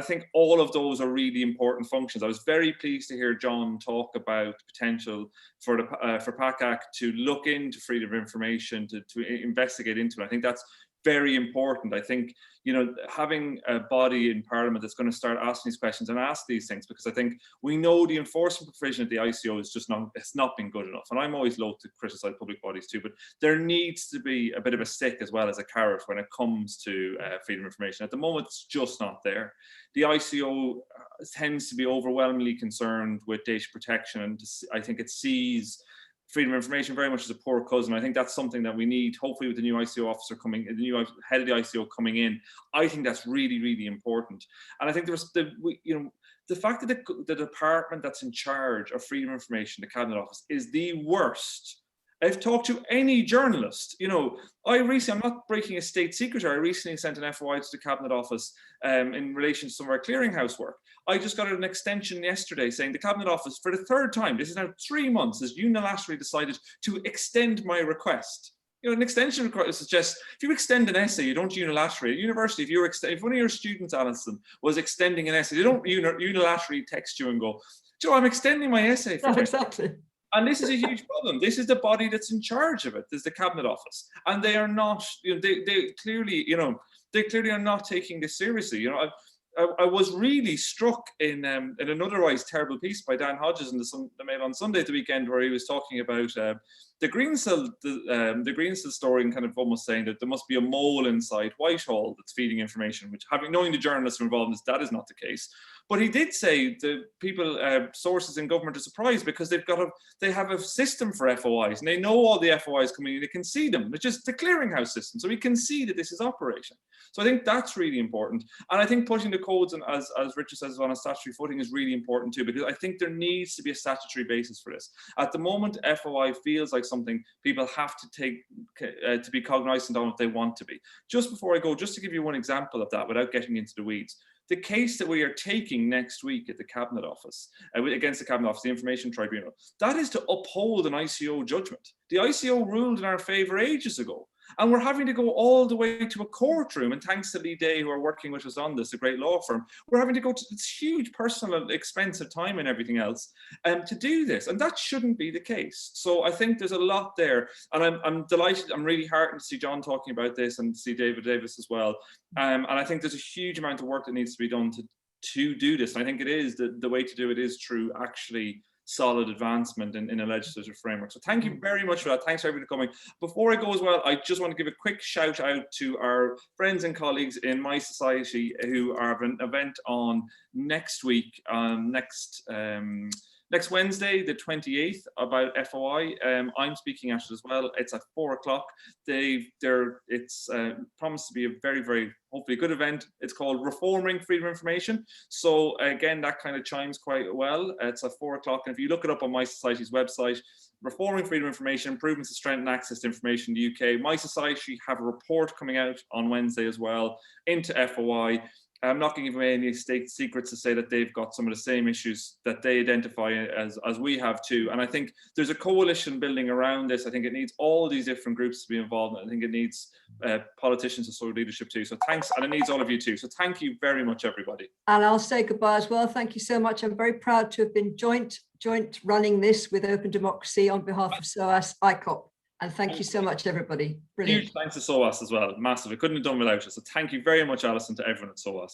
think all of those are really important functions. I was very pleased to hear John talk about potential for the for PACAC to look into freedom of information, to investigate into it. I think that's very important. I think, you know, having a body in Parliament that's going to start asking these questions and ask these things, because I think we know the enforcement provision of the ICO is just it's not been good enough. And I'm always loath to criticise public bodies too, but there needs to be a bit of a stick as well as a carrot when it comes to freedom of information. At the moment, it's just not there. The ICO tends to be overwhelmingly concerned with data protection, and I think it sees freedom of information very much as a poor cousin. I think that's something that we need, hopefully with the new ICO officer coming, the new head of the ICO coming in. I think that's really, really important. And I think there's the fact that the department that's in charge of freedom of information, the Cabinet Office, is the worst. I've talked to any journalist, you know, I'm not breaking a state secret. I recently sent an FOI to the Cabinet Office in relation to some of our clearinghouse work. I just got an extension yesterday saying the Cabinet Office, for the third time, this is now 3 months, has unilaterally decided to extend my request. You know, an extension request suggests if you extend an essay, you don't unilaterally. At university, if one of your students, Alison, was extending an essay, they don't unilaterally text you and go, Joe, I'm extending my essay. No, exactly. And this is a huge problem. This is the body that's in charge of it. This is the Cabinet Office, and they are not. You know, they clearly, you know, they clearly are not taking this seriously. You know, I was really struck in an otherwise terrible piece by Dan Hodges in the Mail on Sunday at the weekend, where he was talking about the Greensill story, and kind of almost saying that there must be a mole inside Whitehall that's feeding information, which, knowing the journalists involved in this, that is not the case. But he did say the people, sources in government are surprised because they have a system for FOIs, and they know all the FOIs coming in, they can see them. It's just the clearinghouse system, so we can see that this is operating. So I think that's really important. And I think putting the codes, and as Richard says, on a statutory footing is really important too, because I think there needs to be a statutory basis for this. At the moment, FOI feels like something people have to take to be cognizant of if they want to be. Just before I go, just to give you one example of that without getting into the weeds, the case that we are taking next week at the Cabinet Office, against the Cabinet Office, the Information Tribunal, that is to uphold an ICO judgment. The ICO ruled in our favour ages ago, and we're having to go all the way to a courtroom, and thanks to Lee Day, who are working with us on this, a great law firm, we're having to go to this huge personal expense of time and everything else to do this, and that shouldn't be the case. So I think there's a lot there, and I'm delighted, I'm really heartened to see John talking about this and see David Davis as well, and I think there's a huge amount of work that needs to be done to do this, and I think it is, the way to do it is through actually solid advancement in a legislative framework. So thank you very much for that. Thanks for everybody coming. Before I go as well, I just want to give a quick shout out to our friends and colleagues in My Society who have an event on next week, next Wednesday, the 28th, about FOI. I'm speaking at it as well. It's at 4 o'clock. It's promised to be a very, very, hopefully good event. It's called Reforming Freedom of Information. So again, that kind of chimes quite well. It's at 4 o'clock. And if you look it up on My Society's website, Reforming Freedom of Information, Improvements to Strengthen Access to Information in the UK. My Society have a report coming out on Wednesday as well into FOI. I'm not going to give away any state secrets to say that they've got some of the same issues that they identify as we have too. And I think there's a coalition building around this. I think it needs all these different groups to be involved. I think it needs politicians and sort of leadership too. So thanks, and it needs all of you too. So thank you very much, everybody. And I'll say goodbye as well. Thank you so much. I'm very proud to have been joint running this with Open Democracy on behalf of SOAS ICOP. And thank you so much, everybody. Brilliant. Huge thanks to SOAS as well. Massive. I couldn't have done without it. So thank you very much, Alison, to everyone at SOAS.